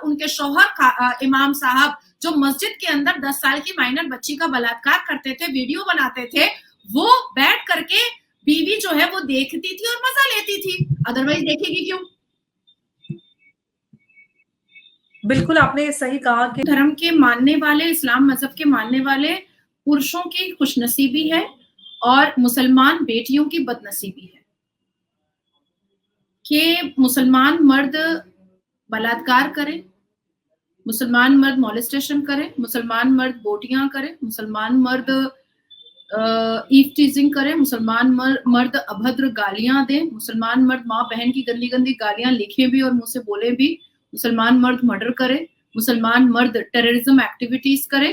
उनके शौहर इमाम साहब जो मस्जिद के अंदर 10 साल की माइनर बच्ची का बलात्कार करते थे, वीडियो बनाते थे, वो बैठ करके बीवी जो है वो देखती थी और मजा लेती थी, अदरवाइज देखेगी क्यों? बिल्कुल आपने सही कहा कि धर्म के मानने वाले, इस्लाम मजहब के मानने वाले पुरुषों की खुशनसीबी है और मुसलमान बेटियों की बदनसीबी है कि मुसलमान मर्द बलात्कार करें, मुसलमान मर्द मॉलेस्टेशन करें, मुसलमान मर्द बोटियां करें, मुसलमान मर्द ईव टीजिंग करें, मुसलमान मर्द अभद्र गालियां दें, मुसलमान मर्द माँ बहन की गंदी गंदी गालियां लिखे भी और मुंह से बोले भी, मुसलमान मर्द मर्डर करे, मुसलमान मर्द टेररिज्म एक्टिविटीज करे,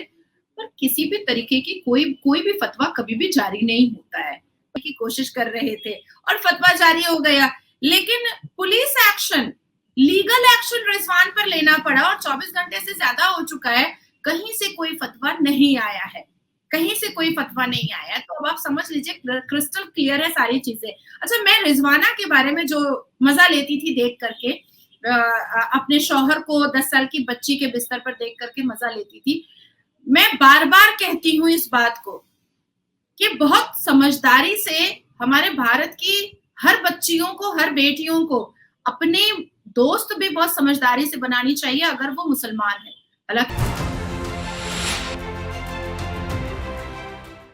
पर किसी भी तरीके की कोई भी फतवा कभी भी जारी नहीं होता है की कोशिश कर रहे थे और फतवा जारी हो गया, लेकिन police action, legal action Rizwan पर लेना पड़ा और 24 घंटे से ज्यादा हो चुका है, कहीं से कोई फतवा नहीं आया है, कहीं से कोई फतवा नहीं आया। तो अब आप समझ लीजिए क्रिस्टल क्लियर है सारी चीजें। अच्छा, मैं रिजवाना के बारे में जो मजा लेती थी देख करके, अपने शौहर को 10 साल की बच्ची के बिस्तर पर देख करके मजा लेती थी, मैं बार बार कहती हूँ इस बात को कि बहुत समझदारी से हमारे भारत की हर बच्चियों को, हर बेटियों को अपने दोस्त भी बहुत समझदारी से बनानी चाहिए अगर वो मुसलमान है।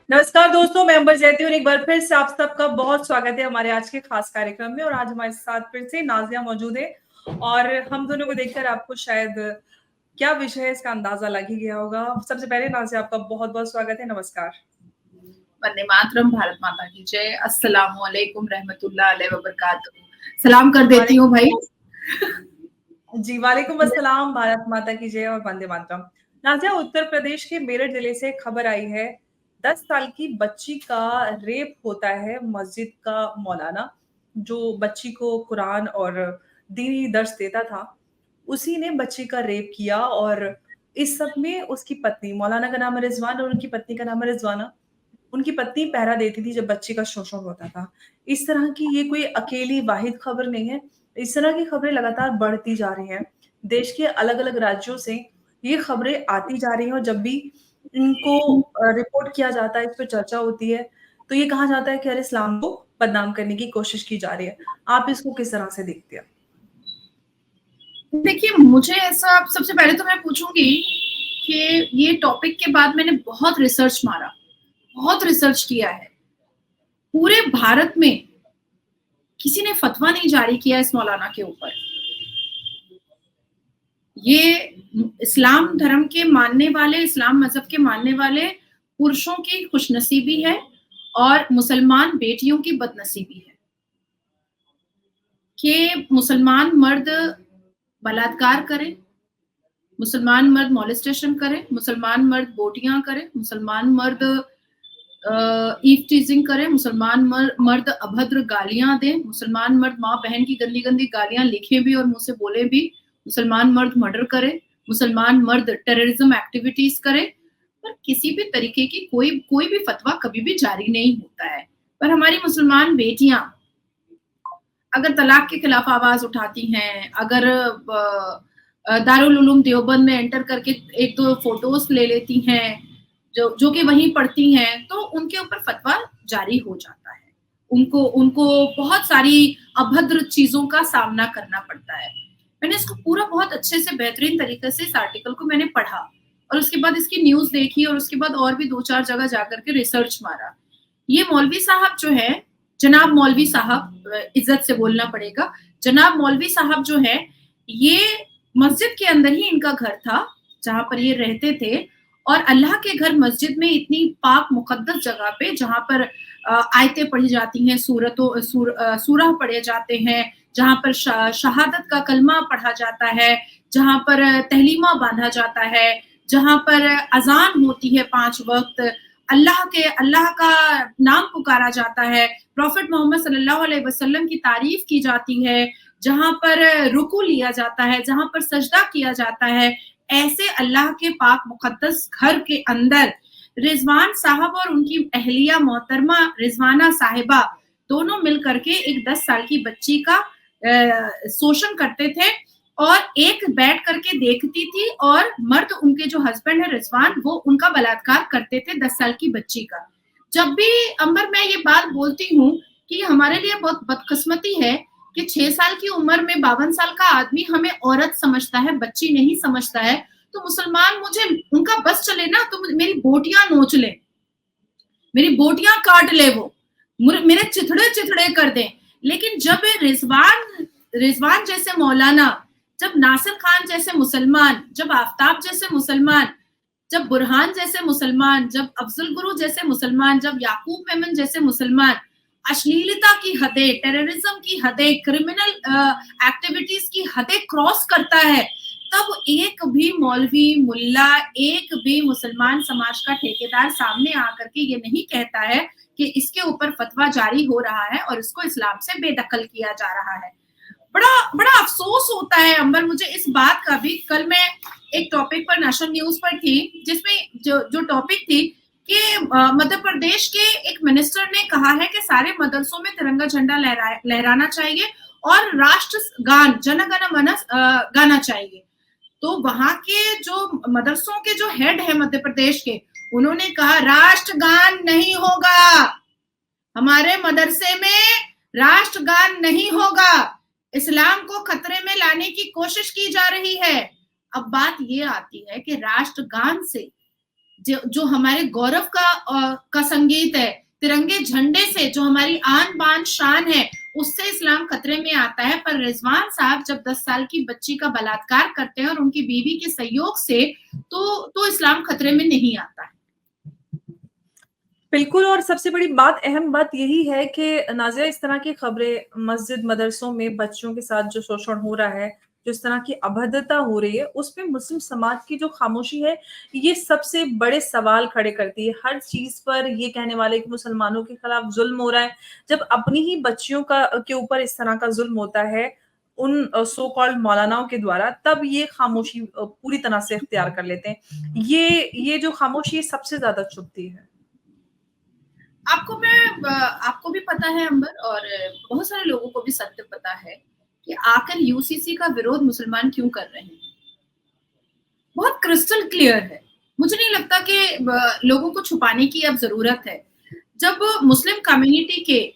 नमस्कार दोस्तों, मैं अंबर जैती हूँ। एक बार फिर से आप सबका बहुत स्वागत है हमारे आज के खास कार्यक्रम में। और आज हमारे साथ फिर से नाजिया मौजूद है और हम दोनों को देखकर आपको शायद क्या विषय है इसका अंदाजा लग ही गया होगा। सबसे पहले नाजिया, आपका बहुत बहुत स्वागत है। नमस्कार। वंदे मातरम, भारत माता की जय, अस्सलामु अलैकुम रहमतुल्लाह अलैहि व बरकातहू। सलाम कर देती हूँ भाई। जी, वालेकुम अस्सलाम, भारत माता की जय और वंदे मातरम। नाजिया, उत्तर प्रदेश के मेरठ जिले से खबर आई है, 10 साल की बच्ची का रेप होता है। मस्जिद का मौलाना जो बच्ची को कुरान और दीनी दर्स देता था, उसी ने बच्ची का रेप किया। और इस सब में उसकी पत्नी, मौलाना का नाम है रिजवान और उनकी पत्नी का नाम है रिजवाना, उनकी पत्नी पहरा देती थी जब बच्ची का शोषण होता था। इस तरह की ये कोई अकेली वाहिद खबर नहीं है, इस तरह की खबरें लगातार बढ़ती जा रही हैं। देश के अलग-अलग राज्यों से ये खबरें आती जा रही हैं और जब भी इनको रिपोर्ट किया जाता है, इस पे चर्चा होती है, तो ये कहा जाता है कि अरे इस्लाम को बदनाम करने की कोशिश की जा रही है। आप इसको किस तरह से देखते हैं? देखिए, मुझे ऐसा, सबसे पहले तो मैं पूछूंगी कि ये टॉपिक के बाद मैंने बहुत रिसर्च मारा, बहुत रिसर्च किया है। पूरे भारत में किसी ने फतवा नहीं जारी किया इस मौलाना के ऊपर। ये इस्लाम धर्म के मानने वाले, इस्लाम मजहब के मानने वाले पुरुषों की खुशनसीबी है और मुसलमान बेटियों की बदनसीबी है कि मुसलमान मर्द बलात्कार करें, मुसलमान मर्द मॉलेस्टेशन करें, मुसलमान मर्द बोटियां करें, मुसलमान मर्द ईव टीजिंग करें, मुसलमान मर्द अभद्र गालियां दें, मुसलमान मर्द माँ बहन की गंदी गंदी गालियां लिखे भी और मुंह से बोले भी, मुसलमान मर्द मर्डर करे, मुसलमान मर्द टेररिज्म एक्टिविटीज करे, पर किसी भी तरीके की कोई भी फतवा कभी भी जारी नहीं होता है। पर हमारी मुसलमान बेटियां अगर तलाक के खिलाफ आवाज उठाती हैं, अगर दारुल उलूम देवबंद में एंटर करके एक दो फोटोज ले लेती हैं जो कि वहीं पढ़ती हैं, तो उनके ऊपर फतवा जारी हो जाता है। उनको बहुत सारी अभद्र चीजों का सामना करना पड़ता है। मैंने इसको पूरा बहुत अच्छे से बेहतरीन तरीके से इस आर्टिकल को मैंने पढ़ा और उसके बाद इसकी न्यूज देखी और उसके बाद और भी 2-4 जगह जाकर के रिसर्च मारा। ये मौलवी साहब जो है, जनाब मौलवी साहब, इज्जत से बोलना पड़ेगा, जनाब मौलवी साहब जो है, ये मस्जिद के अंदर ही इनका घर था जहां पर ये रहते थे। और अल्लाह के घर मस्जिद में इतनी पाक मुकद्दस जगह पे जहां पर आयतें पढ़ी जाती हैं, सूरह पढ़े जाते हैं, जहां पर शहादत का कलमा पढ़ा जाता है, जहां पर तहलीमा बांधा जाता है, जहां पर अजान होती है 5 वक्त, अल्लाह का नाम पुकारा जाता है, प्रॉफिट मोहम्मद सल्लल्लाहु अलैहि वसल्लम की तारीफ की जाती है, जहां पर रुकू लिया जाता है, जहां पर सजदा किया जाता है, ऐसे अल्लाह के पाक मुकद्दस घर के अंदर रिजवान साहब और उनकी अहलिया मोहतरमा रिजवाना साहिबा दोनों मिल करके एक 10 साल की बच्ची का शोषण करते थे और एक बैठ करके देखती थी और मर्द उनके जो हस्बैंड है रिजवान वो उनका बलात्कार करते थे 10 साल की बच्ची का। जब भी अंबर मैं ये बात बोलती हूँ कि हमारे लिए बहुत बदकिस्मती है कि 6 साल की उम्र में 52 साल का आदमी हमें औरत समझता है, बच्ची नहीं समझता है। तो मुसलमान मुझे उनका बस चले ना तो मेरी बोटियां नोच ले, मेरी बोटियां काट ले, वो मेरे चिथड़े चिथड़े कर दे। लेकिन जब रिजवान जैसे मौलाना, जब नासिर खान जैसे मुसलमान, जब आफ्ताब जैसे मुसलमान, जब बुरहान जैसे मुसलमान, जब अफजल गुरु जैसे मुसलमान, जब याकूब मेमन जैसे मुसलमान अश्लीलता की हदें, टेररिज्म की हदें, क्रिमिनल एक्टिविटीज की हदें क्रॉस करता है, तब एक भी मौलवी मुल्ला, एक भी मुसलमान समाज का ठेकेदार सामने आकर के ये नहीं कहता है कि इसके ऊपर फतवा जारी हो रहा है और इसको इस्लाम से बेदखल किया जा रहा है। बड़ा बड़ा अफसोस होता है अंबर मुझे इस बात का भी। कल मैं एक टॉपिक पर नेशनल न्यूज पर थी जिसमें जो टॉपिक थी कि मध्य प्रदेश के एक मिनिस्टर ने कहा है कि सारे मदरसों में तिरंगा झंडा लहराना चाहिए और राष्ट्र गान जन गण मन गाना चाहिए। तो वहां के जो मदरसों के जो हेड है मध्य प्रदेश के, उन्होंने कहा राष्ट्रगान नहीं होगा, हमारे मदरसे में राष्ट्रगान नहीं होगा, इस्लाम को खतरे में लाने की कोशिश की जा रही है। अब बात ये आती है कि राष्ट्रगान से जो हमारे गौरव का संगीत है, तिरंगे झंडे से जो हमारी आन बान शान है, उससे इस्लाम खतरे में आता है। पर रिजवान साहब जब 10 साल की बच्ची का बलात्कार करते हैं और उनकी बीवी के सहयोग से, तो इस्लाम खतरे में नहीं आता है। बिल्कुल, और सबसे बड़ी बात, अहम बात यही है कि नाज़िया इस तरह की खबरें मस्जिद मदरसों में बच्चों के साथ जो शोषण हो रहा है, जो इस तरह की अभद्रता हो रही है, उसपे मुस्लिम समाज की जो खामोशी है, ये सबसे बड़े सवाल खड़े करती है। हर चीज़ पर ये कहने वाले कि मुसलमानों के खिलाफ ज़ुल्म हो रहा है। जब अपनी ही बच्चियों के ऊपर इस तरह का ज़ुल्म होता है, उन सो कॉल्ड मौलानाओं के द्वारा, तब ये खामोशी पूरी तरह से इख्तियार कर लेते हैं। ये जो खामोशी है सबसे ज़्यादा चुभती है। आपको भी पता है अंबर, और बहुत सारे लोगों को भी सत्य पता है कि आखिर यूसीसी का विरोध मुसलमान क्यों कर रहे हैं। बहुत क्रिस्टल क्लियर है। मुझे नहीं लगता कि लोगों को छुपाने की अब जरूरत है। जब मुस्लिम कम्युनिटी के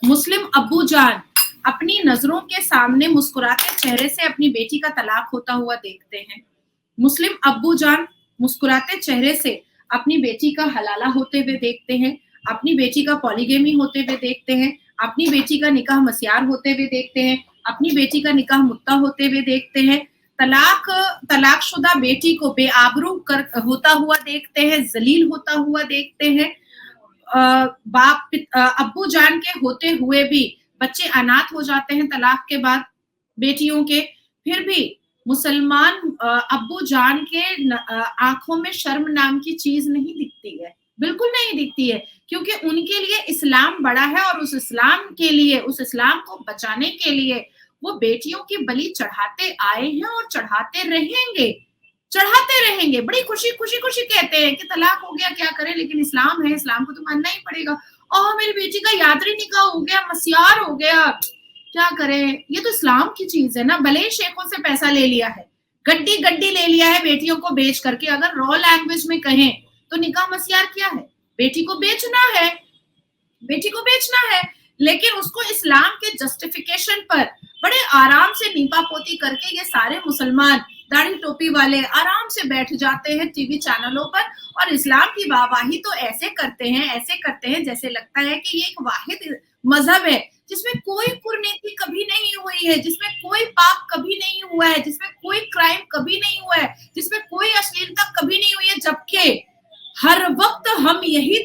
मुस्लिम अब्बू जान अपनी नजरों के सामने मुस्कुराते चेहरे से अपनी बेटी का तलाक होता हुआ देखते हैं, मुस्लिम अब्बू जान मुस्कुराते चेहरे से अपनी बेटी का हलाला होते हुए देखते हैं, अपनी बेटी का पॉलीगेमी होते हुए देखते हैं, अपनी बेटी का निकाह मस्यार होते हुए देखते हैं, अपनी बेटी का निकाह मुत्ता होते हुए देखते हैं, तलाकशुदा बेटी को बेआबरू होता हुआ देखते हैं, जलील होता हुआ देखते हैं। अब्बू जान के होते हुए भी बच्चे अनाथ हो जाते हैं तलाक के बाद बेटियों के, फिर भी मुसलमान अब्बू जान के आंखों में शर्म नाम की चीज नहीं दिखती है, बिल्कुल नहीं दिखती है, क्योंकि उनके लिए इस्लाम बड़ा है और उस इस्लाम के लिए, उस इस्लाम को बचाने के लिए वो बेटियों की बलि चढ़ाते आए हैं और चढ़ाते रहेंगे। बड़ी खुशी कहते हैं कि तलाक हो गया क्या करें, लेकिन इस्लाम है, इस्लाम को तो मानना ही पड़ेगा। और मेरी बेटी का यात्री निकाह हो गया, मस्यार हो गया, क्या करें, ये तो इस्लाम की चीज है ना। भले शेखों से पैसा ले लिया है, गड्डी ले लिया है बेटियों को बेच करके, अगर रॉ लैंग्वेज में कहें तो निकाह मस्यार क्या है, बेटी को बेचना है। लेकिन उसको इस्लाम के जस्टिफिकेशन पर बड़े आराम से नीपा पोती करके ये सारे मुसलमान दाढ़ी टोपी वाले आराम से बैठ जाते हैं टीवी चैनलों पर और इस्लाम की वाहवाही तो ऐसे करते हैं जैसे लगता है कि ये एक वाहिद मजहब है जिसमें कोई कुरीति कभी नहीं हुई है, जिसमें कोई पाप कभी नहीं हुआ है, जिसमें कोई क्राइम कभी नहीं हुआ है, जिसमें कोई अश्लीलता कभी नहीं हुई है। जबकि हर वक्त हम यही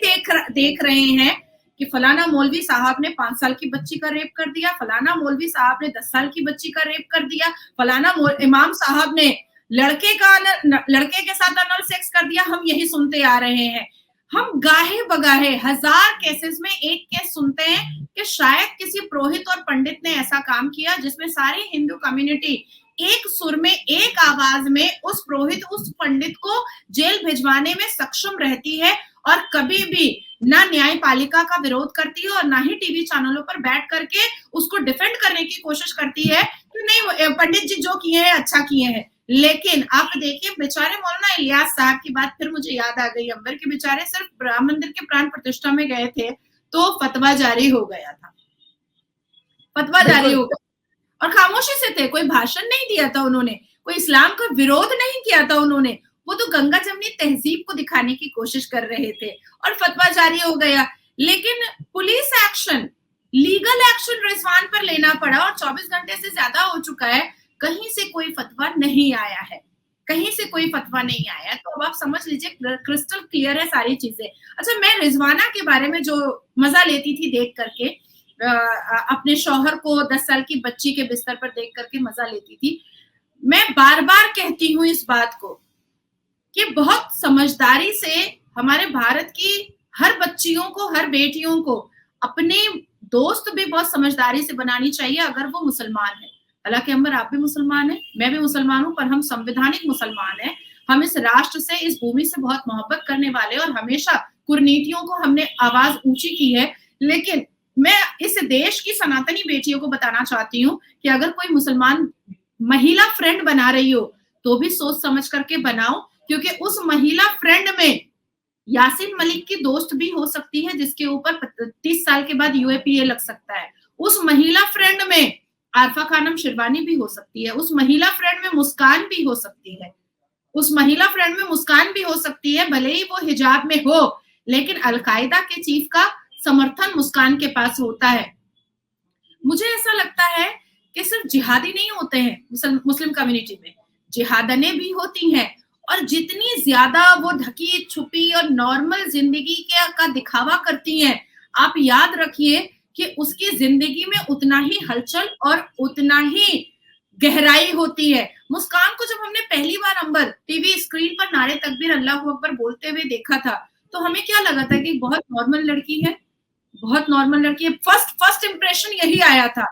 देख रहे हैं कि फलाना मौलवी साहब ने 5 साल की बच्ची का रेप कर दिया, फलाना मौलवी साहब ने 10 साल की बच्ची का रेप कर दिया, फलाना इमाम साहब ने लड़के के साथ अनल सेक्स कर दिया। हम यही सुनते आ रहे हैं। हम गाहे बगाहे 1000 केसेस में एक केस सुनते हैं कि शायद किसी पुरोहित और पंडित ने ऐसा काम किया जिसमें सारी हिंदू कम्युनिटी एक सुर में, एक आवाज में उस पुरोहित, उस पंडित को जेल भिजवाने में सक्षम रहती है और कभी भी ना न्यायपालिका का विरोध करती है और ना ही टीवी चैनलों पर बैठ करके उसको डिफेंड करने की कोशिश करती है कि नहीं पंडित जी जो किए हैं अच्छा किए हैं। लेकिन आप देखिए बेचारे मौलाना इलियास साहब की बात फिर मुझे याद आ गई, अंबर के बेचारे सिर्फ राम मंदिर के प्राण प्रतिष्ठा में गए थे तो फतवा जारी हो गया था, फतवा जारी हो गया और खामोशी से थे, कोई भाषण नहीं दिया था उन्होंने, कोई इस्लाम का विरोध नहीं किया था उन्होंने, वो तो गंगा जमनी तहजीब को दिखाने की कोशिश कर रहे थे और फतवा जारी हो गया। लेकिन police action, legal action Rizwan पर लेना पड़ा और 24 घंटे से ज्यादा हो चुका है, कहीं से कोई फतवा नहीं आया है, कहीं से कोई फतवा नहीं आया। तो अब आप समझ लीजिए क्रिस्टल क्लियर है सारी चीजें। अच्छा, मैं रिजवाना के बारे में जो मजा लेती थी देख करके, अपने शौहर को 10 साल की बच्ची के बिस्तर पर देख करके मजा लेती थी। मैं बार बार कहती हूँ इस बात को कि बहुत समझदारी से हमारे भारत की हर बच्चियों को, हर बेटियों को अपने दोस्त भी बहुत समझदारी से बनानी चाहिए अगर वो मुसलमान है। हालांकि अंबर आप भी मुसलमान है, मैं भी मुसलमान हूँ, पर हम संवैधानिक मुसलमान हैं। हम इस राष्ट्र से, इस भूमि से बहुत मोहब्बत करने वाले और हमेशा कुरीतियों को हमने आवाज ऊंची की है। लेकिन मैं इस देश की सनातनी बेटियों को बताना चाहती हूँ कि अगर कोई मुसलमान महिला फ्रेंड बना रही हो तो भी सोच समझ करके बनाओ, क्योंकि उस महिला फ्रेंड में यासीन मलिक की दोस्त भी हो सकती है जिसके ऊपर 30 साल के बाद यूएपीए लग सकता है। उस महिला फ्रेंड में आरफा खानम शिरवानी भी हो सकती है, उस महिला फ्रेंड में मुस्कान भी हो सकती है, उस महिला फ्रेंड में मुस्कान भी हो सकती है, भले ही वो हिजाब में हो, लेकिन अलकायदा के चीफ का समर्थन मुस्कान के पास होता है। मुझे ऐसा लगता है कि सिर्फ जिहादी नहीं होते हैं मुस्लिम कम्युनिटी में, जिहादने भी होती हैं और जितनी ज्यादा वो ढकी छुपी और नॉर्मल जिंदगी का दिखावा करती हैं, आप याद रखिए कि उसकी जिंदगी में उतना ही हलचल और उतना ही गहराई होती है। मुस्कान को जब हमने पहली बार अंबर टीवी स्क्रीन पर नारे तकबीर अल्लाह अकबर बोलते हुए देखा था तो हमें क्या लगा था कि बहुत नॉर्मल लड़की है, बहुत नॉर्मल लड़की है। फर्स्ट इंप्रेशन यही आया था।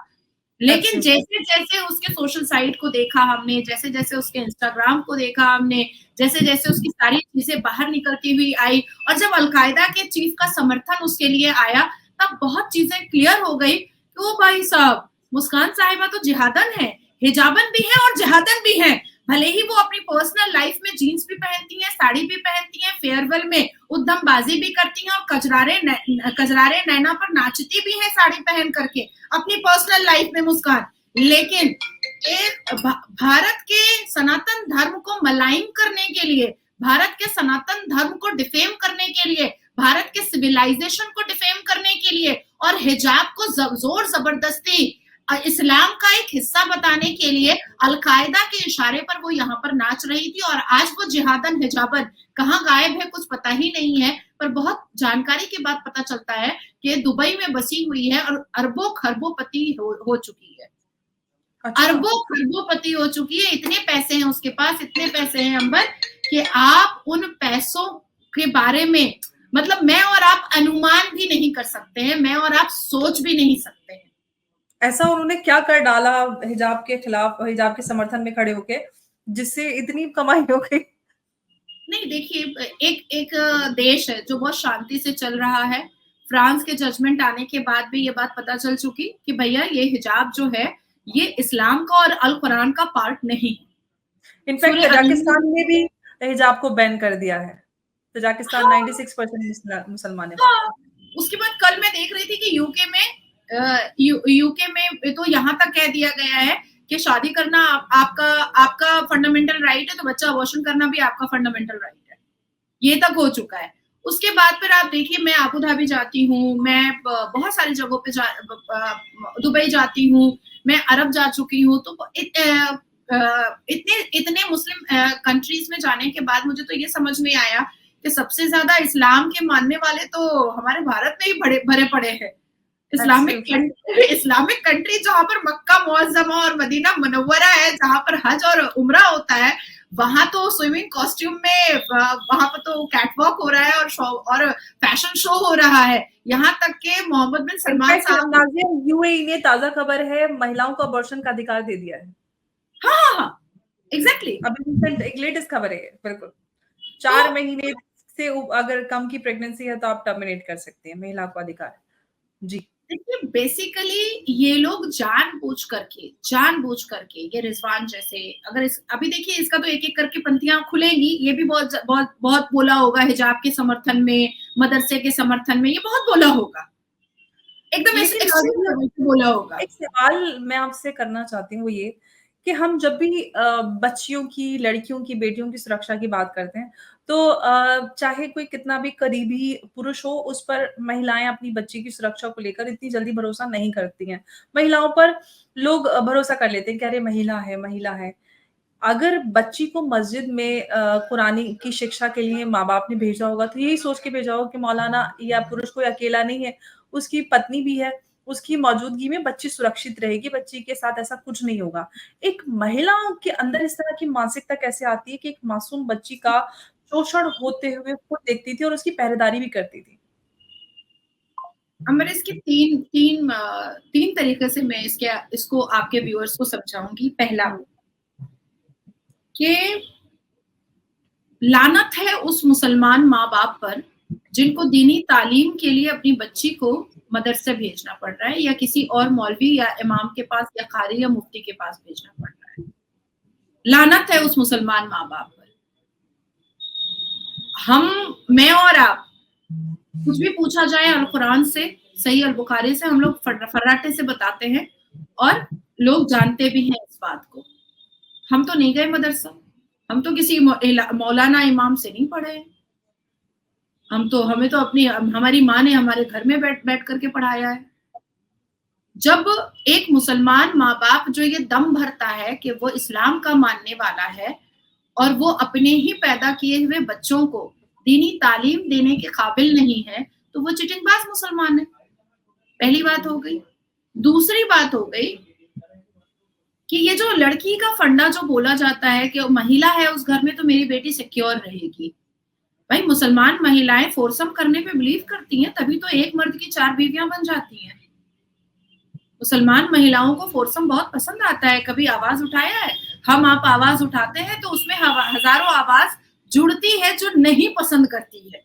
लेकिन जैसे जैसे उसके सोशल साइट को देखा हमने, जैसे जैसे उसके इंस्टाग्राम को देखा हमने, जैसे जैसे उसकी सारी चीजें बाहर निकलती हुई आई और जब अलकायदा के चीफ का समर्थन उसके लिए आया तब बहुत चीजें क्लियर हो गई कि ओ भाई साहब, मुस्कान साहिबा तो जिहादन है, हिजाबन भी है और जिहादन भी है। भले ही वो अपनी पर्सनल लाइफ में जीन्स भी पहनती हैं, साड़ी भी पहनती हैं, फेयरवेल में उद्दमबाजी भी करती हैं और कजरारे नैना पर नाचती भी हैं साड़ी पहन करके अपनी पर्सनल लाइफ में मुस्कान। लेकिन एक भारत के सनातन धर्म को मलाइन करने के लिए, भारत के सनातन धर्म को डिफेम करने के लिए, भारत के सिविलाइजेशन को डिफेम करने के लिए और हिजाब को जोर जबरदस्ती इस्लाम का एक हिस्सा बताने के लिए अलकायदा के इशारे पर वो यहाँ पर नाच रही थी और आज वो जिहादन हिजाबन कहाँ गायब है कुछ पता ही नहीं है। पर बहुत जानकारी के बाद पता चलता है कि दुबई में बसी हुई है और अरबों खरबोपति हो चुकी है। अच्छा। अरबों खरबोपति हो चुकी है, इतने पैसे हैं उसके पास, इतने पैसे हैं अंबर कि आप उन पैसों के बारे में मतलब मैं और आप अनुमान भी नहीं कर सकते हैं, मैं और आप सोच भी नहीं सकते हैं। ऐसा उन्होंने क्या कर डाला हिजाब के खिलाफ, हिजाब के समर्थन में खड़े होके, जिससे इतनी कमाई हो गई? नहीं देखिए, एक देश है जो बहुत शांति से चल रहा है। फ्रांस के जजमेंट आने के बाद भी ये बात पता चल चुकी कि भैया ये हिजाब जो है ये इस्लाम का और अल कुरान का पार्ट नहीं। इनफैक्ट तजाकिस्तान ने भी हिजाब को बैन कर दिया है। तजाकिस्तान 96% मुसलमान है। हाँ, उसके बाद कल मैं देख रही थी कि यूके में तो यहाँ तक कह दिया गया है कि शादी करना आपका फंडामेंटल राइट है, तो बच्चा अबॉर्शन करना भी आपका फंडामेंटल राइट है, ये तक हो चुका है। उसके बाद फिर आप देखिए, मैं आबू धाबी जाती हूँ, मैं बहुत सारी जगहों पे दुबई जाती हूँ, मैं अरब जा चुकी हूँ, तो इतने मुस्लिम कंट्रीज में जाने के बाद मुझे तो ये समझ में आया कि सबसे ज्यादा इस्लाम के मानने वाले तो हमारे भारत में ही भरे पड़े हैं। इस्लामिक कंट्री जहाँ पर मक्का मुअज्जमा और मदीना मुनव्वरा है, जहाँ पर हज और उम्रा होता है, वहां तो स्विमिंग कॉस्ट्यूम में वहां पर तो कैटवॉक हो रहा है और फैशन शो हो रहा है। यहाँ तक के मोहम्मद बिन सलमान साहब, यूएई ने ताजा खबर है महिलाओं को अबॉर्शन का अधिकार दे दिया है। हाँ एग्जैक्टली, अभी एक लेटेस्ट खबर है, बिल्कुल 4 महीने से अगर कम की प्रेगनेंसी है तो आप टर्मिनेट कर सकते हैं, महिला को अधिकार है। जी। देखिए, बेसिकली ये लोग जानबूझ करके ये रिजवान जैसे, अगर अभी देखिए इसका तो एक एक करके पंक्तियां खुलेंगी, ये भी बहुत बहुत बहुत बोला होगा हिजाब के समर्थन में, मदरसे के समर्थन में, ये बहुत बोला होगा, एकदम लेकिन एक्सट्रीम लेवल पे बोला होगा। एक सवाल मैं आपसे करना चाहती हूँ, वो ये कि हम जब भी बच्चियों की, लड़कियों की, बेटियों की सुरक्षा की बात करते हैं, तो चाहे कोई कितना भी करीबी पुरुष हो, उस पर महिलाएँ अपनी बच्ची की सुरक्षा को लेकर इतनी जल्दी भरोसा नहीं करती हैं। महिलाओं पर लोग भरोसा कर लेते हैं कि अरे महिला है, महिला है। अगर बच्ची को मस्जिद में कुरानी की शिक्षा के लिए माँ-बाप ने भेजा होगा, तो यही सोच के भेजा होगा कि मौलाना या पुरुष कोई अकेला नहीं है, उसकी पत्नी भी है, उसकी मौजूदगी में बच्ची सुरक्षित रहेगी, बच्ची के साथ ऐसा कुछ नहीं होगा। एक महिला के अंदर इस तरह की मानसिकता कैसे आती है कि एक मासूम बच्ची का शोषण होते हुए खुद देखती थी और उसकी पहरेदारी भी करती थी? अमर, इसके तीन तरीके से मैं इसको आपके व्यूअर्स को समझाऊंगी। पहला, हुँ। कि लानत है उस मुसलमान माँ-बाप पर जिनको दीनी तालीम के लिए अपनी बच्ची को मदरसे भेजना पड़ रहा है, या किसी और मौलवी या इमाम के पास या कारी या मुफ्ती के पास भेजना पड़ रहा है। लानत है उस मुसलमान माँ-बाप पर। मैं और आप, कुछ भी पूछा जाए अल कुरान से, सही अल बुखारी से, हम लोग फर्राटे से बताते हैं और लोग जानते भी हैं इस बात को। हम तो नहीं गए मदरसा, हम तो किसी मौलाना इमाम से नहीं पढ़े। हमें तो हमारी माँ ने हमारे घर में बैठ करके पढ़ाया है। जब एक मुसलमान माँ-बाप जो ये दम भरता है कि वो इस्लाम का मानने वाला है और वो अपने ही पैदा किए हुए बच्चों को दीनी तालीम देने के काबिल नहीं है, तो वो चिटिंगबाज मुसलमान है। पहली बात हो गई। दूसरी बात हो गई कि ये जो लड़की का फंडा जो बोला जाता है कि महिला है उस घर में तो मेरी बेटी सिक्योर रहेगी। भाई, मुसलमान महिलाएं फोरसम करने पे बिलीव करती हैं, तभी तो एक मर्द की 4 बीवियां बन जाती हैं। मुसलमान महिलाओं को फोरसम बहुत पसंद आता है। कभी आवाज उठाया है? हम आप आवाज उठाते हैं तो उसमें हजारों आवाज जुड़ती है जो नहीं पसंद करती है।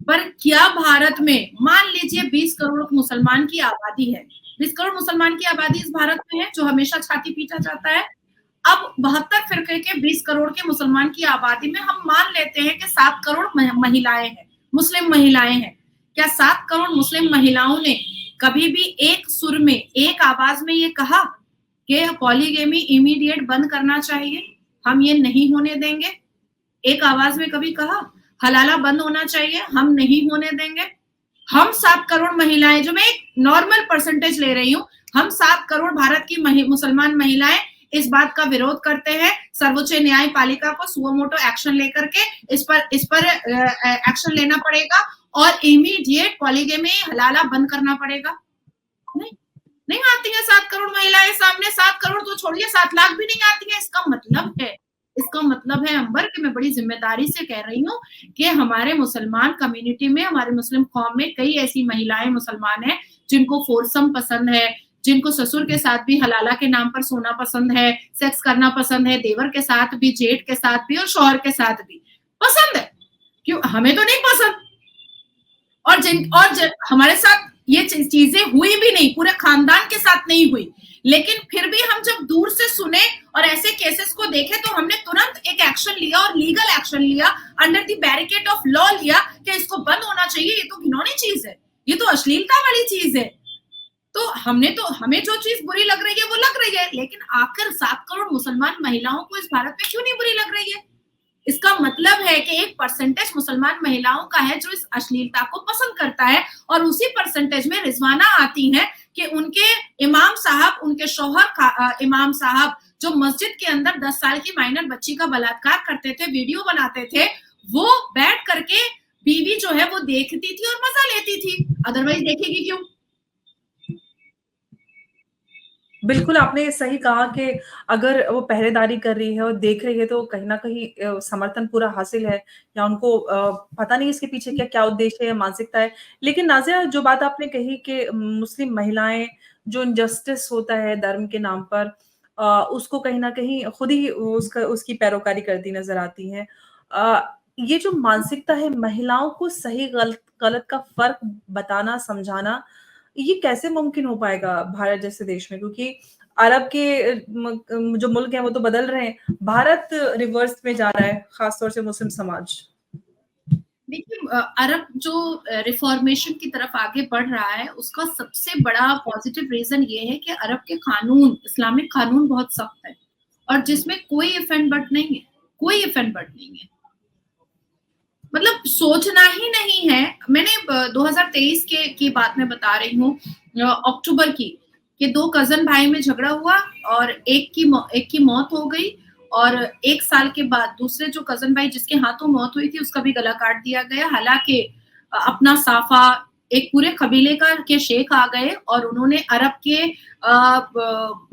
पर क्या भारत में मान लीजिए 20 करोड़ मुसलमान की आबादी है, 20 करोड़ मुसलमान की आबादी इस भारत में है, जो हमेशा छाती पीटा जाता है। अब 72 फिरके के 20 करोड़ के मुसलमान की आबादी में हम मान लेते हैं कि 7 करोड़ महिलाएं हैं, मुस्लिम महिलाएं हैं। क्या 7 करोड़ मुस्लिम महिलाओं ने कभी भी एक सुर में, एक आवाज में ये कहा कि पॉलीगेमी इमीडिएट बंद करना चाहिए, हम ये नहीं होने देंगे? एक आवाज में कभी कहा हलाला बंद होना चाहिए, हम नहीं होने देंगे? हम 7 करोड़ महिलाएं, जो मैं एक नॉर्मल परसेंटेज ले रही हूँ, हम 7 करोड़ भारत की मुसलमान महिलाएं इस बात का विरोध करते हैं। सर्वोच्च न्यायपालिका को सुओ मोटो एक्शन लेकर के इस पर एक्शन लेना पड़ेगा और इमीडिएट पॉलीगेमी हलाला बंद करना पड़ेगा। नहीं, नहीं आती है 7 करोड़ महिलाएं सामने। 7 करोड़ तो छोड़िए, 7 लाख भी नहीं आती है। इसका मतलब है अंबर, कि मैं बड़ी जिम्मेदारी से कह रही हूँ कि हमारे मुसलमान कम्युनिटी में, हमारे मुस्लिम कौम में कई ऐसी महिलाएं मुसलमान हैं जिनको फोरसम पसंद है, जिनको ससुर के साथ भी हलाला के नाम पर सोना पसंद है, सेक्स करना पसंद है, देवर के साथ भी, जेठ के साथ भी और शौहर के साथ भी पसंद है। क्यों हमें तो नहीं पसंद? और हमारे साथ ये चीजें हुई भी नहीं, पूरे खानदान के साथ नहीं हुई, लेकिन फिर भी हम जब दूर से सुने और ऐसे केसेस को देखे तो हमने तुरंत एक एक्शन लिया और लीगल एक्शन लिया, under the barricade of law लिया कि इसको बंद होना चाहिए। ये तो घिनौनी चीज है, ये तो अश्लीलता वाली चीज है। तो हमें जो चीज बुरी लग रही है वो लग रही है, लेकिन आखिर 7 करोड़ मुसलमान महिलाओं को इस भारत में क्यों नहीं बुरी लग रही है? इसका मतलब है कि एक परसेंटेज मुसलमान महिलाओं का है जो इस अश्लीलता को पसंद करता है, और उसी परसेंटेज में रिजवाना आती हैं कि उनके इमाम साहब, उनके शौहर इमाम साहब जो मस्जिद के अंदर 10 साल की माइनर बच्ची का बलात्कार करते थे, वीडियो बनाते थे, वो बैठ करके बीवी जो है वो देखती थी और मजा लेती थी, अदरवाइज देखेगी क्यों? बिल्कुल, आपने सही कहा कि अगर वो पहरेदारी कर रही है और देख रही है तो कहीं न कहीं समर्थन पूरा हासिल है, या उनको पता नहीं इसके पीछे क्या-क्या उद्देश्य है, मानसिकता है। लेकिन नाज़िया, जो बात आपने कही कि मुस्लिम महिलाएँ, जो इनजस्टिस होता है धर्म के नाम पर, उसको कहीं न कहीं खुद ही उसकी पैरोकारी करती नज़र आती हैं। ये जो मानसिकता है महिलाओं को सही गलत गलत का फ़र्क बताना, समझाना, ये कैसे मुमकिन हो पाएगा भारत जैसे देश में? क्योंकि अरब के जो मुल्क हैं वो तो बदल रहे हैं, भारत रिवर्स में जा रहा है, ख़ास तौर से मुस्लिम समाज। देखिए अरब जो रिफॉर्मेशन की तरफ आगे बढ़ रहा है उसका सबसे बड़ा पॉजिटिव रीजन ये है कि अरब के कानून, इस्लामिक कानून बहुत सख्त है और जिसमें कोई इफ एंड बट नहीं है, कोई इफ एंड बट नहीं है। मतलब सोचना ही नहीं है। मैंने 2023 की बात मैं बता रही हूँ, अक्टूबर की, कि 2 कजन भाई में झगड़ा हुआ और एक की मौत हो गई और 1 साल के बाद दूसरे जो कजन भाई जिसके हाथों मौत हुई थी उसका भी गला काट दिया गया। हालांकि अपना साफा एक पूरे कबीले के शेख आ गए और उन्होंने अरब के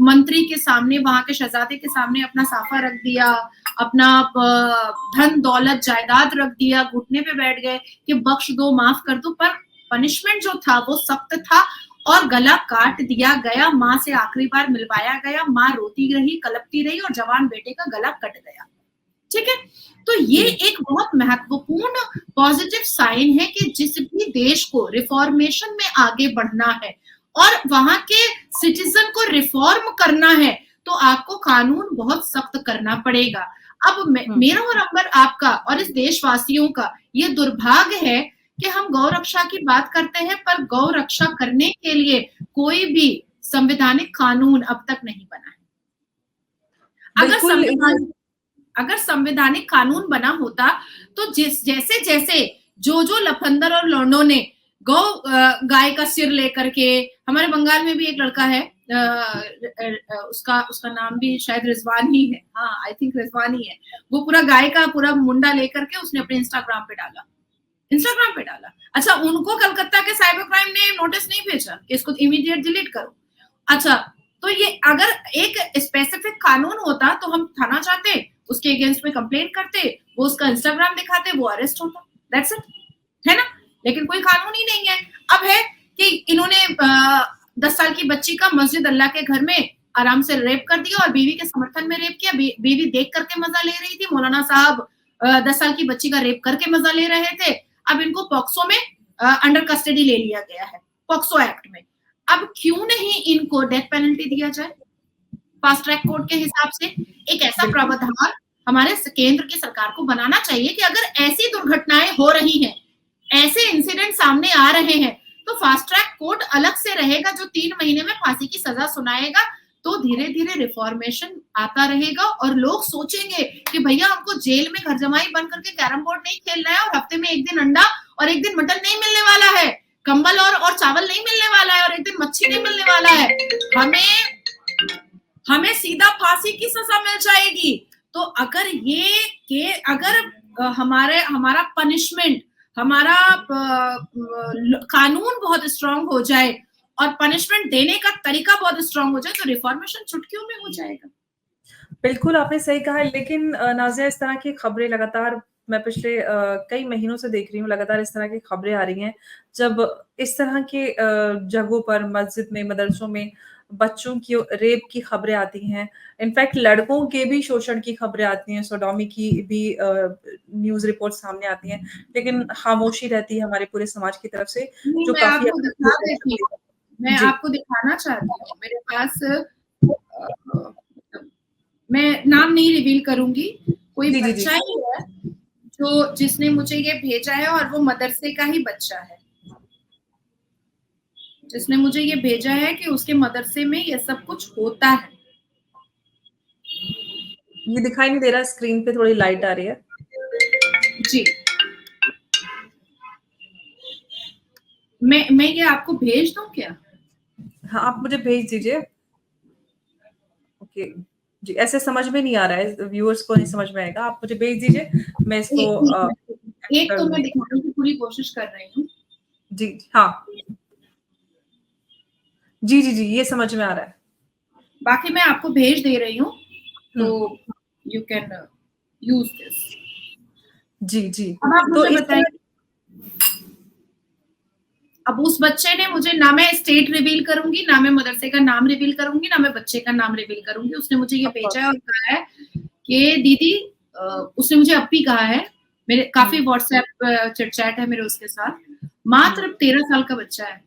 मंत्री के सामने, वहां के शहजादे के सामने अपना साफा रख दिया, अपना धन दौलत जायदाद रख दिया, घुटने पे बैठ गए कि बख्श दो, माफ कर दो। पर पनिशमेंट जो था वो सख्त था और गला काट दिया गया। माँ से आखिरी बार मिलवाया गया, माँ रोती रही, कलपती रही और जवान बेटे का गला कट गया। ठीक है, तो ये एक बहुत महत्वपूर्ण पॉजिटिव साइन है कि जिस भी देश को रिफॉर्मेशन में आगे बढ़ना है और वहां के सिटीजन को रिफॉर्म करना है तो आपको कानून बहुत सख्त करना पड़ेगा। अब मेरा और अंबर आपका और इस देशवासियों का ये दुर्भाग्य है कि हम गौ रक्षा की बात करते हैं पर गौ रक्षा करने के लिए कोई भी संवैधानिक कानून अब तक नहीं बना है। अगर संवैधानिक कानून बना होता तो जैसे जैसे जो लफंदर और लौंडों ने गाय का सिर लेकर के, हमारे बंगाल में भी एक लड़का है, उसका नाम भी शायद रिजवान ही है, हाँ आई थिंक रिजवान ही है, वो पूरा गाय का पूरा मुंडा लेकर के उसने अपने इंस्टाग्राम पे डाला। अच्छा, उनको कलकत्ता के साइबर क्राइम ने नोटिस नहीं भेजा कि इसको इमीडिएट डिलीट करो। अच्छा, तो ये अगर एक स्पेसिफिक कानून होता तो हम थाना जाते, उसके अगेंस्ट में कंप्लेंट करते, वो उसका इंस्टाग्राम दिखाते, वो अरेस्ट होता, दैट्स इट, है ना। लेकिन कोई कानून ही नहीं है। अब है कि इन्होंने 10 साल की बच्ची का मस्जिद अल्लाह के घर में आराम से रेप कर दिया और बीवी के समर्थन में रेप किया। बीवी देख करके मजा ले रही थी, मौलाना साहब 10 साल की बच्ची का रेप करके मजा ले रहे थे। अब इनको पॉक्सो में अंडर कस्टडी ले लिया गया है, पॉक्सो एक्ट में। अब क्यों नहीं इनको डेथ पेनल्टी दिया जाए फास्ट ट्रैक कोर्ट के हिसाब से? एक ऐसा प्रावधान हमारे केंद्र की सरकार को बनाना चाहिए कि अगर ऐसी दुर्घटनाएं हो रही हैं, ऐसे इंसिडेंट सामने आ रहे हैं, तो फास्ट ट्रैक कोर्ट अलग से रहेगा जो 3 महीने में फांसी की सजा सुनाएगा। तो धीरे धीरे रिफॉर्मेशन आता रहेगा और लोग सोचेंगे कि भैया हमको जेल में घर जमाई बन करके कैरम बोर्ड नहीं खेलना है और हफ्ते में एक दिन अंडा और एक दिन मटन नहीं मिलने वाला है, कंबल और चावल नहीं मिलने वाला है और एक दिन मच्छी नहीं मिलने वाला है, हमें सीधा फांसी की सजा मिल जाएगी। तो अगर हमारा पनिशमेंट, हमारा कानून बहुत स्ट्रांग हो जाए और पनिशमेंट देने का तरीका बहुत स्ट्रांग हो जाए तो रिफॉर्मेशन चुटकियों में हो जाएगा। बिल्कुल आपने सही कहा, लेकिन नाज़िया इस तरह की खबरें लगातार मैं पिछले कई महीनों से देख रही हूँ, लगातार इस तरह की खबरें आ रही हैं। जब इस तरह के जगहों पर, मस्जिद में, मदरसों में बच्चों की रेप की खबरें आती हैं, इनफैक्ट लड़कों के भी शोषण की खबरें आती हैं, सोडोमी की भी न्यूज़ रिपोर्ट सामने आती हैं, लेकिन खामोशी रहती है हमारे पूरे समाज की तरफ से, जो काफ़ी मैं आपको दिखाना चाहती हूँ। मेरे पास मैं नाम नहीं रिवील करूंगी, कोई बच्चा ही है जिसने मुझे ये भेजा है और वो मदरसे का ही बच्चा है, जिसने मुझे ये भेजा है कि उसके मदरसे में ये सब कुछ होता है। ये दिखाई नहीं दे रहा, स्क्रीन पे थोड़ी लाइट आ रही है जी। मैं ये आपको भेज दूं क्या? हाँ, आप मुझे भेज दीजिए। ओके जी, ऐसे समझ में नहीं आ रहा है, व्यूअर्स को नहीं समझ में आएगा, आप मुझे भेज दीजिए, मैं इसको एक तो मैं दिखाने की पूरी कोशिश कर रही हूँ। जी हाँ, जी जी जी, ये समझ में आ रहा है। बाकी मैं आपको भेज दे रही हूँ तो यू कैन यूज दिस। जी जी, अब आप मुझे बताइए, अब उस बच्चे ने मुझे, ना मैं स्टेट रिवील करूंगी, ना मैं मदरसे का नाम रिवील करूंगी, ना मैं बच्चे का नाम रिवील करूंगी। उसने मुझे ये भेजा है और कहा है कि दीदी, उसने मुझे अब भी कहा है, मेरे काफ़ी व्हाट्सएप चिट-चैट है मेरे उसके साथ। मात्र 13 साल का बच्चा है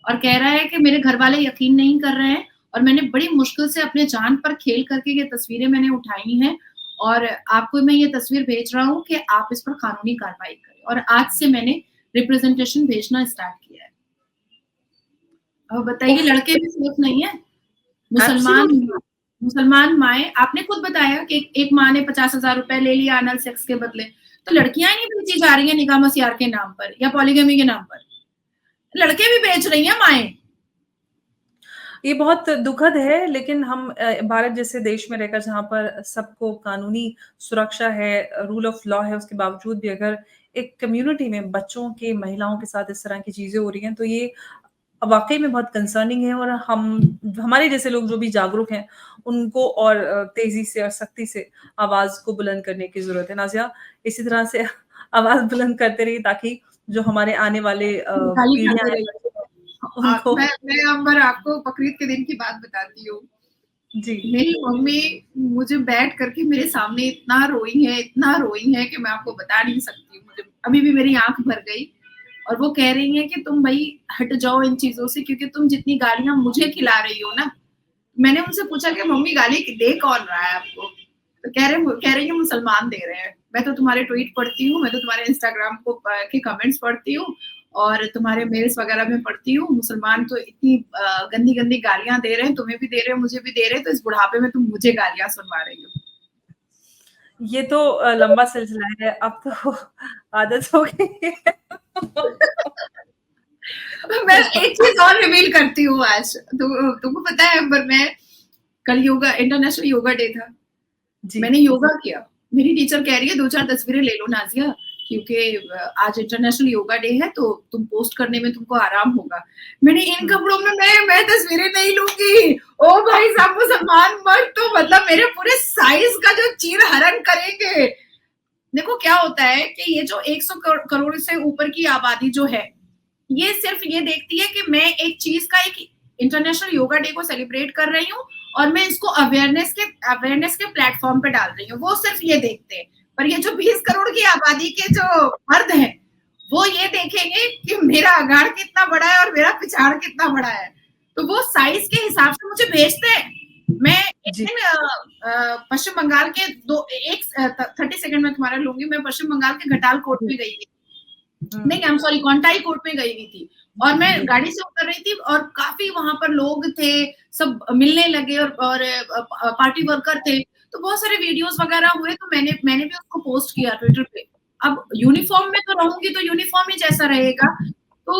और कह रहा है कि मेरे घरवाले यकीन नहीं कर रहे हैं और मैंने बड़ी मुश्किल से अपने जान पर खेल करके ये तस्वीरें मैंने उठाई हैं और आपको मैं ये तस्वीर भेज रहा हूँ कि आप इस पर कानूनी कार्रवाई करें और आज से मैंने रिप्रेजेंटेशन भेजना स्टार्ट किया है। अब बताइए लड़के भी सेफ नहीं है? मुसलमान एब्सोल्युटली। मुसलमान माएँ आपने खुद बताया कि एक माँ ने 50,000 रुपए ले लिया एनल सेक्स के बदले, तो लड़कियाँ ही नहीं बेची जा रही हैं निकाह मसीहार के नाम पर या पॉलीगैमी के नाम पर। लड़के भी बेच रही हैं माएँ। ये बहुत दुखद है, लेकिन हम भारत जैसे देश में रहकर जहाँ पर सबको कानूनी सुरक्षा है, रूल ऑफ लॉ है, उसके बावजूद भी अगर एक कम्युनिटी में बच्चों के, महिलाओं के साथ इस तरह की चीज़ें हो रही हैं, तो ये वाक़ई में बहुत कंसर्निंग है और हमारे जैसे लोग जो भी जागरूक हैं, उनको और तेज़ी से और सख्ती से आवाज़ को बुलंद करने की ज़रूरत है। नाज़िया, इसी तरह से आवाज़ बुलंद करते रहिए ताकि जो हमारे आने वाले गाली पीढ़ियाँ खाते हैं, रहिए। उनको मैं अंबर आपको बकरीद के दिन की बात बताती हूँ। जी। मेरी मम्मी मुझे बैठ करके मेरे सामने इतना रोई हैं कि मैं आपको बता नहीं सकती हूँ। मुझे अभी भी मेरी आँख भर गई और वो कह रही हैं कि तुम भई हट जाओ इन चीज़ों से क्योंकि तुम जितनी गालियाँ मुझे खिला रही हो ना, मैंने उनसे पूछा कि मम्मी गाली दे कौन रहा है आपको? तो कह रही है मुसलमान दे रहे हैं। मैं तो तुम्हारे ट्वीट पढ़ती हूँ, मैं तो तुम्हारे इंस्टाग्राम के कमेंट्स पढ़ती हूँ और तुम्हारे मेल्स वगैरह में पढ़ती हूँ। मुसलमान तो इतनी गंदी-गंदी गालियाँ दे रहे हैं, तुम्हें भी दे रहे हैं, मुझे भी दे रहे हैं, तो इस बुढ़ापे में तुम मुझे गालियाँ सुनवा रही हो। ये तो लंबा सिलसिला है, अब तो आदत हो गई है। मैं एक चीज़ और रिवील करती हूँ आज। तुमको पता है अंबर मैं कल इंटरनेशनल योगा डे था। जी। मैंने योगा किया। मेरी टीचर कह रही है 2-4 तस्वीरें ले लो नाज़िया क्योंकि आज इंटरनेशनल योगा डे है तो तुम पोस्ट करने में तुमको आराम होगा। मैंने इन कपड़ों में मैं तस्वीरें नहीं लूँगी। ओ भाई साहब मुसलमान मर्द तो मतलब मेरे पूरे साइज़ का जो चीर-हरण करेंगे। देखो क्या होता है कि ये जो 100 करोड़ से ऊपर की आबादी जो है, ये सिर्फ ये देखती है कि मैं एक चीज़ का एक इंटरनेशनल योगा डे को सेलिब्रेट कर रही हूँ और मैं इसको अवेयरनेस के प्लेटफॉर्म पे डाल रही हूँ। वो सिर्फ ये देखते हैं। पर ये जो 20 करोड़ की आबादी के जो मर्द हैं, वो ये देखेंगे कि मेरा अगाड़ कितना बड़ा है और मेरा पिछाड़ कितना बड़ा है। तो वो साइज़ के हिसाब से मुझे भेजते हैं। मैं एक जी। दिन पश्चिम बंगाल के 30 सेकंड में तुम्हारा लूँगी। मैं पश्चिम बंगाल के घटाल कोर्ट में गई थी। नहीं, I am sorry Contai court में गई हुई थी और मैं जी। गाड़ी से उतर रही थी और काफ़ी वहाँ पर लोग थे, सब मिलने लगे और पार्टी वर्कर थे। तो बहुत सारे वीडियोज़ वगैरह हुए तो मैंने भी उसको पोस्ट किया ट्विटर पे। अब यूनिफ़ॉर्म में तो रहूँगी तो यूनिफ़ॉर्म ही जैसा रहेगा। तो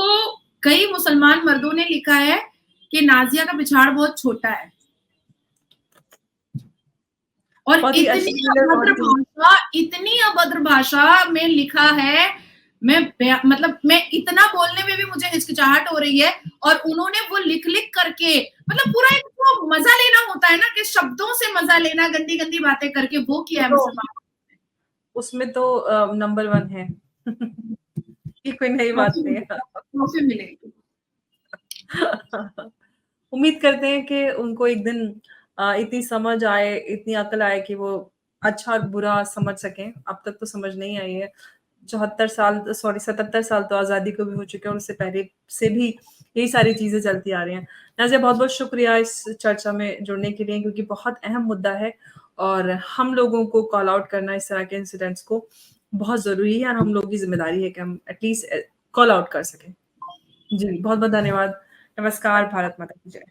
कई मुसलमान मर्दों ने लिखा है कि नाज़िया का पिछाड़ बहुत छोटा है। और बहुत ही इतनी अभद्र भाषा में लिखा है, मैं इतना बोलने में भी मुझे हिचकिचाहट हो रही है और उन्होंने वो लिख-लिख करके मतलब पूरा एक वो मज़ा लेना होता है ना कि शब्दों से मज़ा लेना, गंदी-गंदी बातें करके वो किया है तो मुसलमानों ने। उसमें तो नंबर 1 है। ये कोई नई बात नहीं है। ट्रॉफी मिलेगी। उम्मीद करते हैं कि उनको एक दिन इतनी समझ आए, इतनी अक्ल आए कि वो अच्छा और बुरा समझ सकें। अब तक तो समझ नहीं आई है। 77 साल तो आज़ादी को भी हो चुके हैं और उससे पहले से भी यही सारी चीज़ें चलती आ रही हैं। नाज़िया बहुत-बहुत शुक्रिया इस चर्चा में जुड़ने के लिए क्योंकि बहुत अहम मुद्दा है और हम लोगों को कॉल आउट करना इस तरह के इंसिडेंट्स को बहुत ज़रूरी है और हम लोगों की ज़िम्मेदारी है कि हम एटलीस्ट कॉल आउट कर सकें। जी, बहुत-बहुत धन्यवाद। नमस्कार, भारत माता की जय।